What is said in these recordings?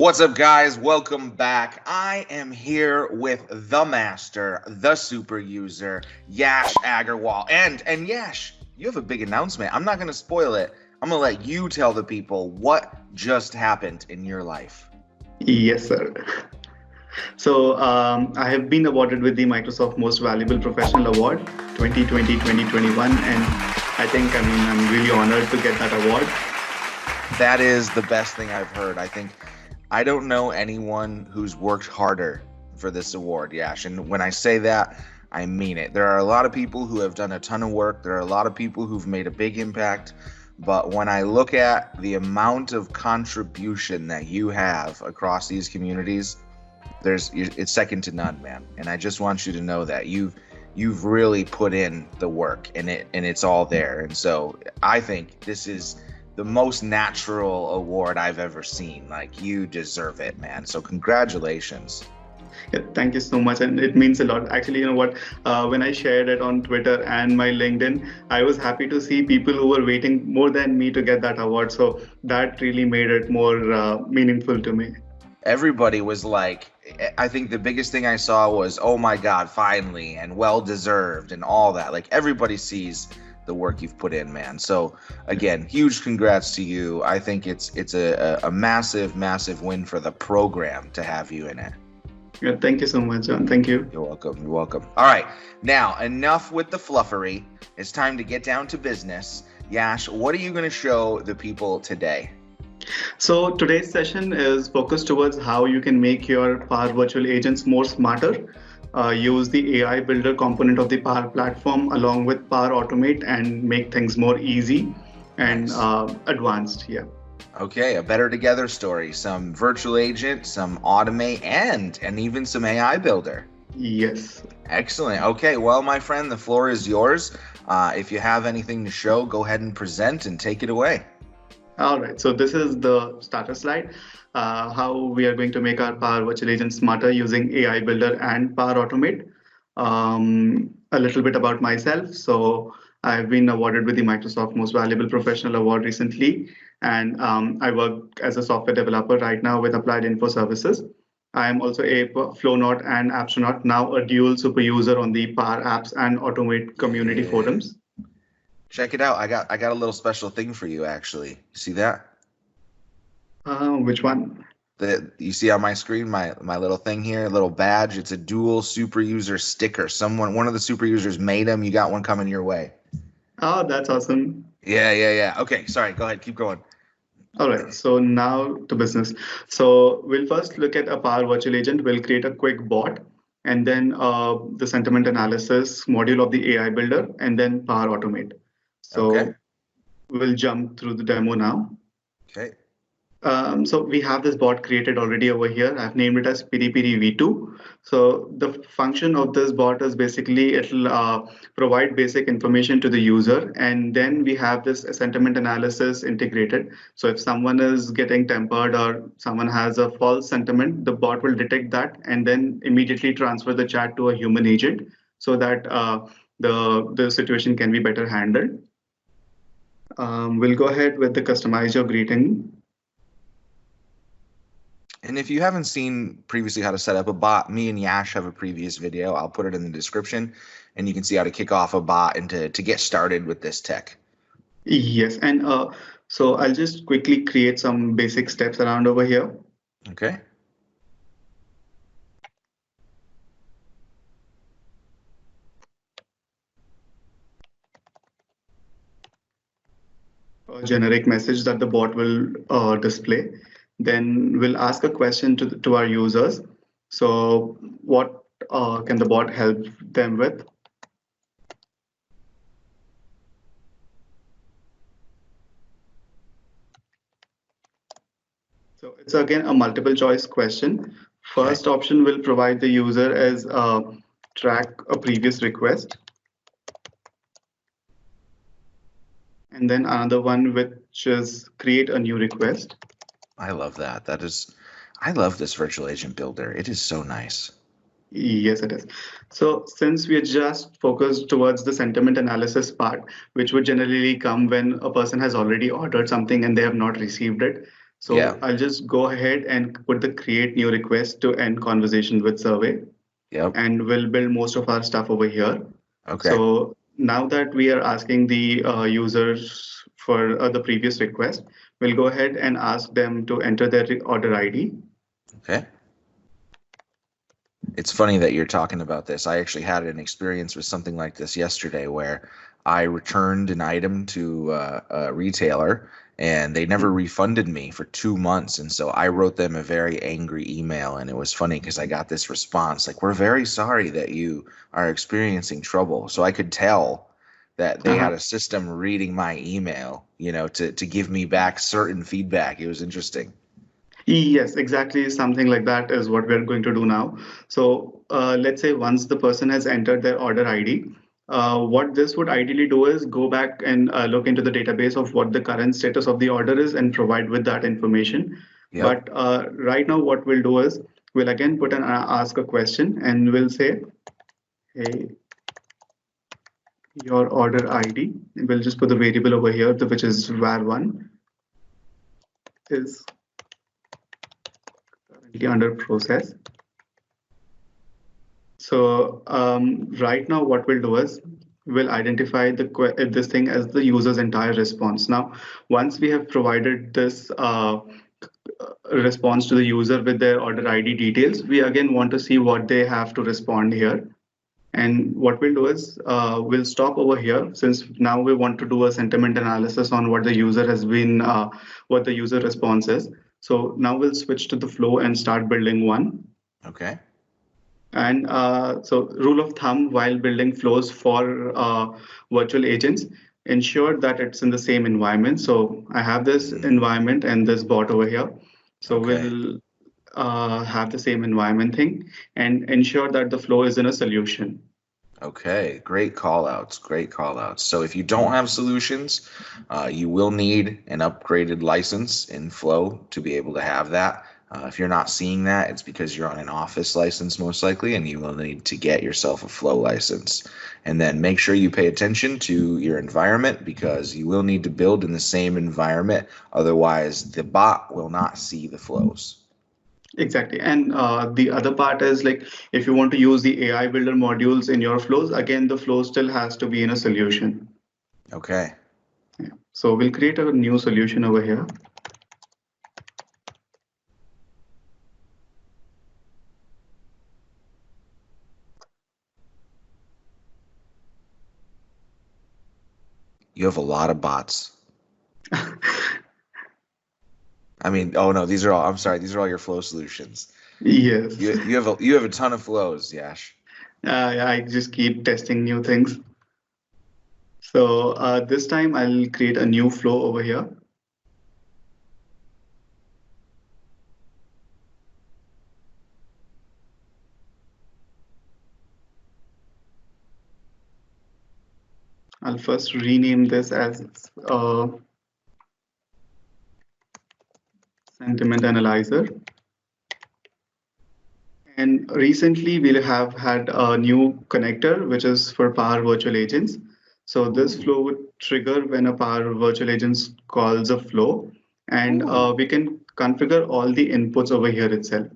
What's up, guys? Welcome back. I am here with the master, the super user, Yash Agarwal. And Yash, you have a big announcement. I'm not going to spoil it. I'm going to let you tell the people what just happened in your life. Yes, sir. I have been awarded with the Microsoft Most Valuable Professional Award 2020-2021, and I'm really honored to get that award. That is the best thing I've heard. I don't know anyone who's worked harder for this award, Yash. And when I say that, I mean it. There are a lot of people who have done a ton of work. There are a lot of people who've made a big impact. But when I look at the amount of contribution that you have across these communities, it's second to none, man. And I just want you to know that you've really put in the work, and it's all there. And so I think this is the most natural award I've ever seen. Like, you deserve it, man. So congratulations. Yeah, thank you so much, and it means a lot. Actually, you know what? When I shared it on Twitter and my LinkedIn, I was happy to see people who were waiting more than me to get that award. So that really made it more meaningful to me. Everybody was like, I think the biggest thing I saw was, oh my God, finally, and well deserved, and all that. Like, everybody sees the work you've put in, man. So again, huge congrats to you. I think it's a massive win for the program to have you in it. Yeah, thank you so much, John. Thank you. You're welcome. All right, now enough with the fluffery. It's time to get down to business. Yash, what are you going to show the people today? So today's session is focused towards how you can make your Power Virtual Agents more smarter. Use the AI Builder component of the Power Platform along with Power Automate and make things more easy and advanced. Yeah. Okay, a better together story. Some virtual agent, some automate, and even some AI builder. Yes. Excellent. Okay, well, my friend, the floor is yours. If you have anything to show, go ahead and present and take it away. All right, so this is the starter slide, how we are going to make our Power Virtual Agent smarter using AI Builder and Power Automate. A little bit about myself. So I've been awarded with the Microsoft Most Valuable Professional Award recently, and I work as a software developer right now with Applied Info Services. I am also a Flownaut and Astronaut, now a dual super user on the Power Apps and Automate community forums. Check it out. I got a little special thing for you, actually. See that? Which one? You see on my screen, my little thing here, a little badge. It's a dual super user sticker. One of the super users made them. You got one coming your way. Oh, that's awesome. Yeah. Okay, sorry. Go ahead. Keep going. All right, so now to business. So we'll first look at a Power Virtual Agent. We'll create a quick bot, and then the sentiment analysis module of the AI Builder, and then Power Automate. So we'll jump through the demo now. Okay. So we have this bot created already over here. I've named it as Piri Piri V2. So the function of this bot is basically it'll provide basic information to the user, and then we have this sentiment analysis integrated. So if someone is getting tempered or someone has a false sentiment, the bot will detect that and then immediately transfer the chat to a human agent so that the situation can be better handled. We'll go ahead with the customize your greeting. And if you haven't seen previously how to set up a bot, me and Yash have a previous video. I'll put it in the description, and you can see how to kick off a bot and to get started with this tech. Yes, and so I'll just quickly create some basic steps around over here. Okay. A generic message that the bot will display. Then we'll ask a question to our users. So what can the bot help them with? So it's again a multiple choice question. First option will provide the user as track a previous request. And then another one which is create a new request. I love that. I love this virtual agent builder. It is so nice. Yes, it is. So since we are just focused towards the sentiment analysis part, which would generally come when a person has already ordered something and they have not received it. Yeah. So I'll just go ahead and put the create new request to end conversation with survey, Yep. and we'll build most of our stuff over here. Okay. So now that we are asking the users for the previous request, we'll go ahead and ask them to enter their order ID. Okay. It's funny that you're talking about this. I actually had an experience with something like this yesterday where I returned an item to a retailer and they never refunded me for 2 months. And so I wrote them a very angry email. And it was funny because I got this response like, "We're very sorry that you are experiencing trouble." So I could tell that they had Uh-huh. a system reading my email, to give me back certain feedback. It was interesting. Yes, exactly. Something like that is what we're going to do now. So let's say once the person has entered their order ID, what this would ideally do is go back and look into the database of what the current status of the order is and provide with that information. Yep. But right now, what we'll do is we'll again put an ask a question and we'll say, hey, your order ID. We'll just put the variable over here, which is var1 is currently under process. So right now, what we'll do is we'll identify this thing as the user's entire response. Now, once we have provided this response to the user with their order ID details, we again want to see what they have to respond here. And what we'll do is we'll stop over here since now we want to do a sentiment analysis on what the user has been, what the user response is. So now we'll switch to the flow and start building one. Okay. And so rule of thumb while building flows for virtual agents, ensure that it's in the same environment. So I have this Mm, environment and this bot over here. So okay. we'll have the same environment thing and ensure that the flow is in a solution. Okay, great call outs. Great call outs. So if you don't have solutions, you will need an upgraded license in Flow to be able to have that. If you're not seeing that, it's because you're on an Office license most likely, and you will need to get yourself a Flow license. And then make sure you pay attention to your environment because you will need to build in the same environment. Otherwise, the bot will not see the flows. Exactly. And the other part is like if you want to use the AI builder modules in your flows, again, the flow still has to be in a solution. Okay. Yeah. So we'll create a new solution over here. You have a lot of bots. I mean, oh no, these are all, I'm sorry, these are all your flow solutions. Yes. You have a ton of flows, Yash. Yeah, I just keep testing new things. So this time I'll create a new flow over here. I'll first rename this as sentiment analyzer. And recently we have had a new connector, which is for Power Virtual Agents. So this Ooh, flow would trigger when a Power Virtual Agent calls a flow, and ooh, we can configure all the inputs over here itself.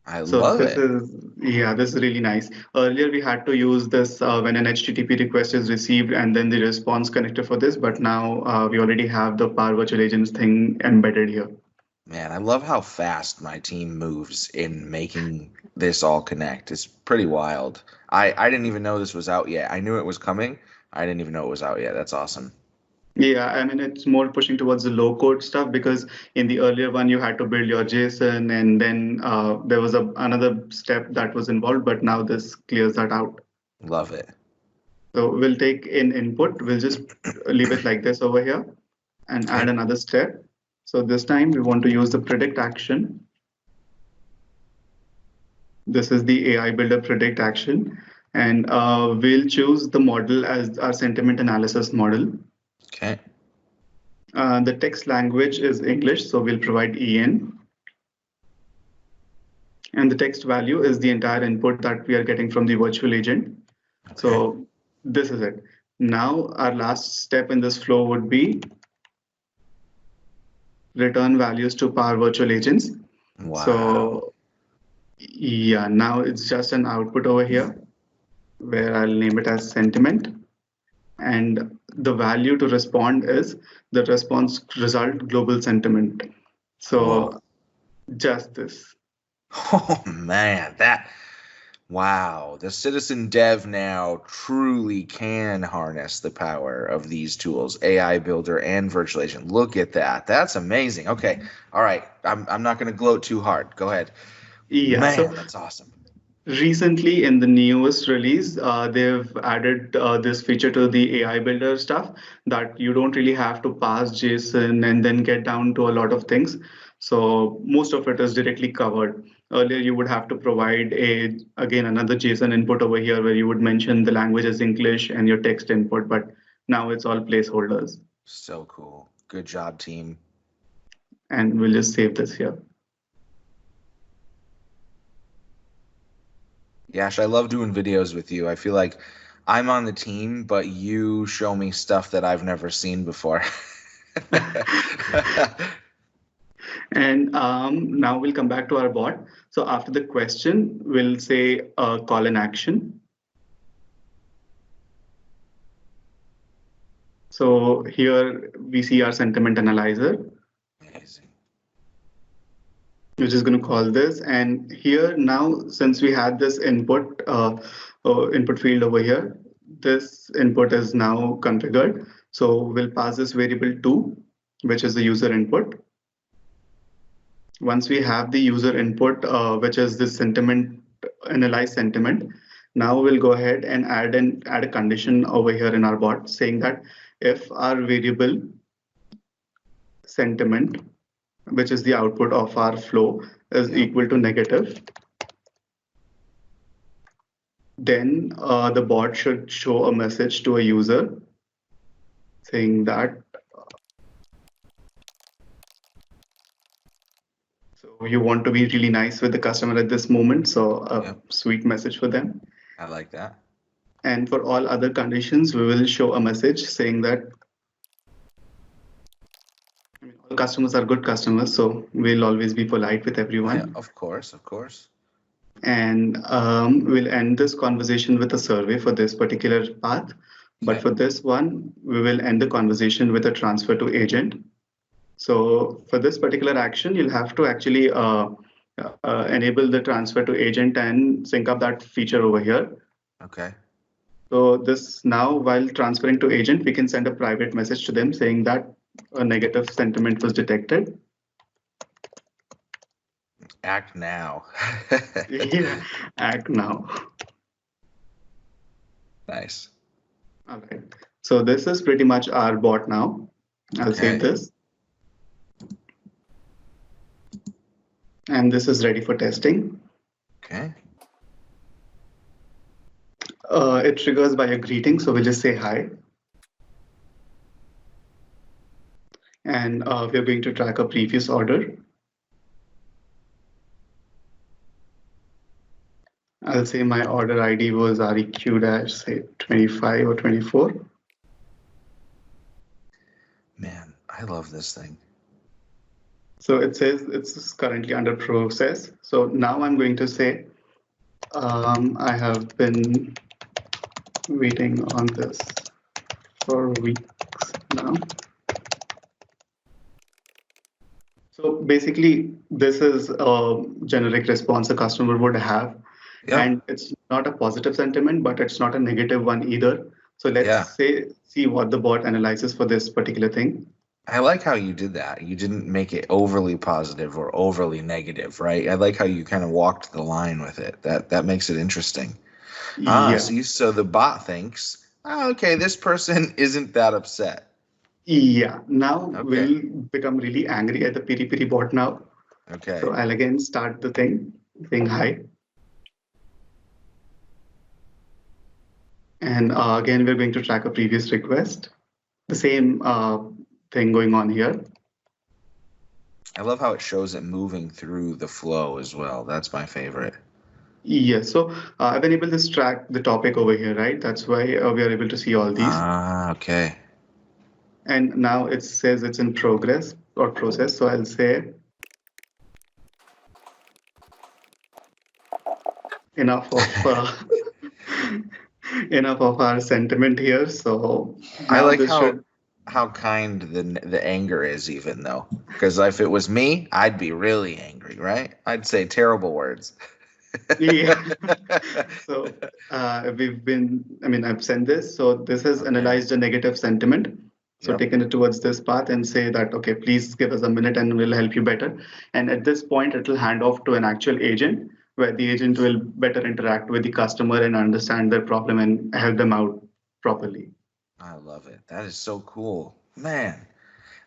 I So love this it. is, yeah, this is really nice. Earlier we had to use this when an HTTP request is received and then the response connector for this, but now we already have the Power Virtual Agents thing embedded here. Man, I love how fast my team moves in making this all connect. It's pretty wild. I didn't even know this was out yet. I knew it was coming. I didn't even know it was out yet. That's awesome. Yeah, I mean, it's more pushing towards the low code stuff because in the earlier one, you had to build your JSON and then there was another step that was involved, but now this clears that out. Love it. So we'll take in input, we'll just leave it like this over here and add Okay. another step. So this time we want to use the predict action. This is the AI builder predict action. And we'll choose the model as our sentiment analysis model. Okay. The text language is English, so we'll provide EN. And the text value is the entire input that we are getting from the virtual agent. Okay. So this is it. Now our last step in this flow would be return values to Power Virtual agents. Wow. So yeah, now it's just an output over here where I'll name it as sentiment. And the value to respond is the response result global sentiment. Whoa. So just this. Oh man, wow. The citizen dev now truly can harness the power of these tools, AI Builder and Virtual Agent. Look at that. That's amazing. Okay. All right. I'm not going to gloat too hard. Go ahead. Yeah, so Man, that's awesome. recently, in the newest release, they've added this feature to the AI Builder stuff that you don't really have to pass JSON and then get down to a lot of things. So most of it is directly covered. Earlier, you would have to provide again another JSON input over here where you would mention the language as English and your text input, but now it's all placeholders. So cool. Good job, team. And we'll just save this here. Yash, I love doing videos with you. I feel like I'm on the team, but you show me stuff that I've never seen before. And now we'll come back to our bot. So after the question, we'll say call an action. So here we see our sentiment analyzer, Amazing. which is going to call this. And here now, since we had this input field over here, this input is now configured. So we'll pass this variable to, which is the user input. Once we have the user input, which is the sentiment, analyze sentiment, now we'll go ahead and add a condition over here in our bot saying that if our variable sentiment, which is the output of our flow, is equal to negative, then the bot should show a message to a user saying that. So you want to be really nice with the customer at this moment. So a sweet message for them. I like that. And for all other conditions, we will show a message saying that all customers are good customers. So we'll always be polite with everyone. Of course, of course. And we'll end this conversation with a survey for this particular path. But for this one, we will end the conversation with a transfer to agent. So for this particular action, you'll have to actually enable the transfer to agent and sync up that feature over here. Okay. So this now, while transferring to agent, we can send a private message to them saying that a negative sentiment was detected. Act now. Yeah, act now. Nice. All right. So this is pretty much our bot now. I'll save this. And this is ready for testing. Okay. It triggers by a greeting, so we'll just say hi. And we're going to track a previous order. I'll say my order ID was REQ-say 25 or 24. Man, I love this thing. So it says it's currently under process. So now I'm going to say, I have been waiting on this for weeks now. So basically, this is a generic response a customer would have. And it's not a positive sentiment, but it's not a negative one either. So let's see what the bot analyzes for this particular thing. I like how you did that. You didn't make it overly positive or overly negative, right? I like how you kind of walked the line with it. That makes it interesting. So the bot thinks, okay, this person isn't that upset. Yeah, now we'll become really angry at the Piri Piri bot now. Okay. So I'll again start the thing saying hi. And again, we're going to track a previous request. The same thing going on here. I love how it shows it moving through the flow as well. That's my favorite. Yes, so I've enabled this track, the topic over here, right? That's why we are able to see all these. Okay. And now it says it's in progress. thought process. So I'll say enough of enough of our sentiment here. So I now like this should. how kind the anger is, even though, because if it was me, I'd be really angry, right? I'd say terrible words. Yeah. So I've sent this. So this has Okay. analyzed a negative sentiment. So Yep. taken it towards this path and say that, okay, please give us a minute and we'll help you better. And at this point, it will hand off to an actual agent where the agent will better interact with the customer and understand their problem and help them out properly. I love it. That is so cool, man.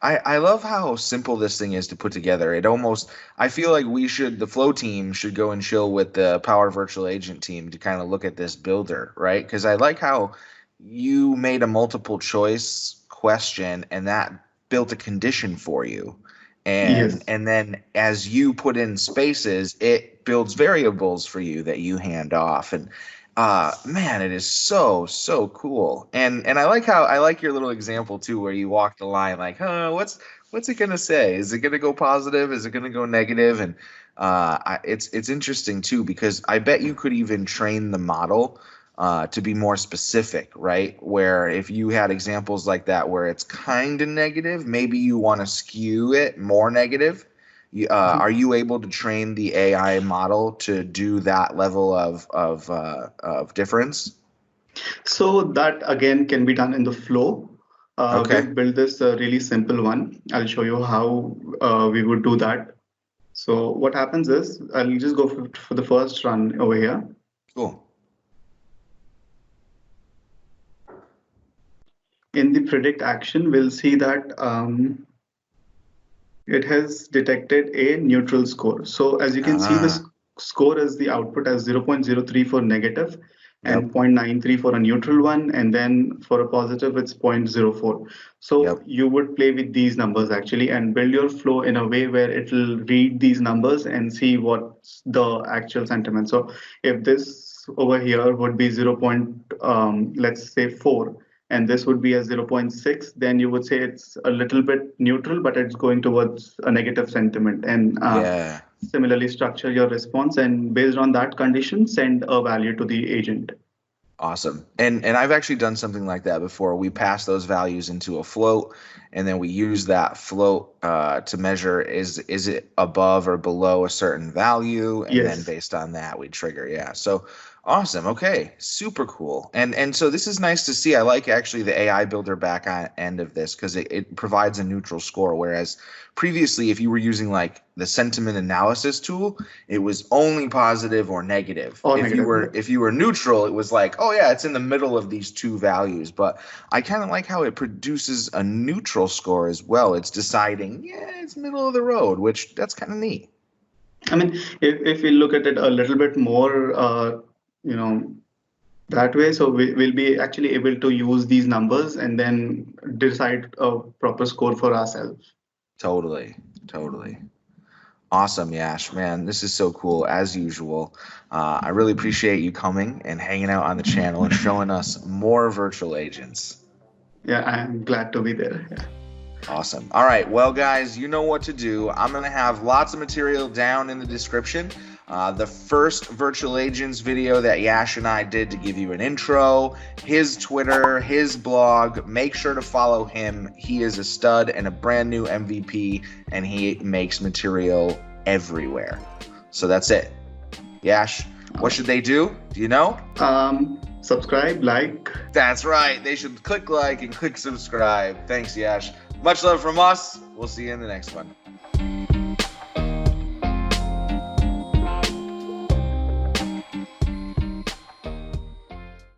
I love how simple this thing is to put together. It almost, I feel like the flow team should go and chill with the Power Virtual Agent team to kind of look at this builder, right? Because I like how you made a multiple choice question and that built a condition for you. And Yes. and then as you put in spaces, it builds variables for you that you hand off. And man, it is so cool. And I like your little example too, where you walk the line like, what's it gonna say? Is it gonna go positive? Is it gonna go negative? And it's interesting too, because I bet you could even train the model to be more specific, right? Where if you had examples like that where it's kind of negative, maybe you want to skew it more negative. Are you able to train the AI model to do that level of difference? So that again can be done in the flow. Okay, We've built this really simple one. I'll show you how we would do that. So what happens is I'll just go for the first run over here. cool. In the predict action, we'll see that it has detected a neutral score. So as you can see, Ah, this score is the output as 0.03 for negative and yep, 0.93 for a neutral one. And then for a positive, it's 0.04. yep, So you would play with these numbers actually and build your flow in a way where it will read these numbers and see what's the actual sentiment. So if this over here would be 0. Let's say 4, and this would be a zero point 0.6, then you would say it's a little bit neutral, but it's going towards a negative sentiment. And yeah. similarly, structure your response and based on that condition, send a value to the agent. Awesome. And I've actually done something like that before. We pass those values into a float, and then we use that float to measure is it above or below a certain value, and then Yes. based on that we trigger. Yeah. So awesome. Okay. Super cool. And so this is nice to see. I like actually the AI builder back on end of this because it provides a neutral score. Whereas previously, if you were using like the sentiment analysis tool, it was only positive or negative. Or negative. Yeah. If you were neutral, it was like, oh yeah, it's in the middle of these two values. But I kind of like how it produces a neutral score as well. It's deciding, yeah, it's middle of the road, which that's kind of neat. I mean, if we look at it a little bit more, you know, that way, so we'll be actually able to use these numbers and then decide a proper score for ourselves. Totally, totally. Awesome, Yash, man. This is so cool as usual. I really appreciate you coming and hanging out on the channel and showing us more virtual agents. Yeah, I'm glad to be there. Yeah. Awesome. All right. Well, guys, you know what to do. I'm going to have lots of material down in the description. The first virtual agents video that Yash and I did to give you an intro, his Twitter, his blog. Make sure to follow him. He is a stud and a brand new MVP, and he makes material everywhere. So that's it. Yash, what should they do? Do you know? Subscribe, like. That's right. They should click like and click subscribe. Thanks, Yash. Much love from us. We'll see you in the next one.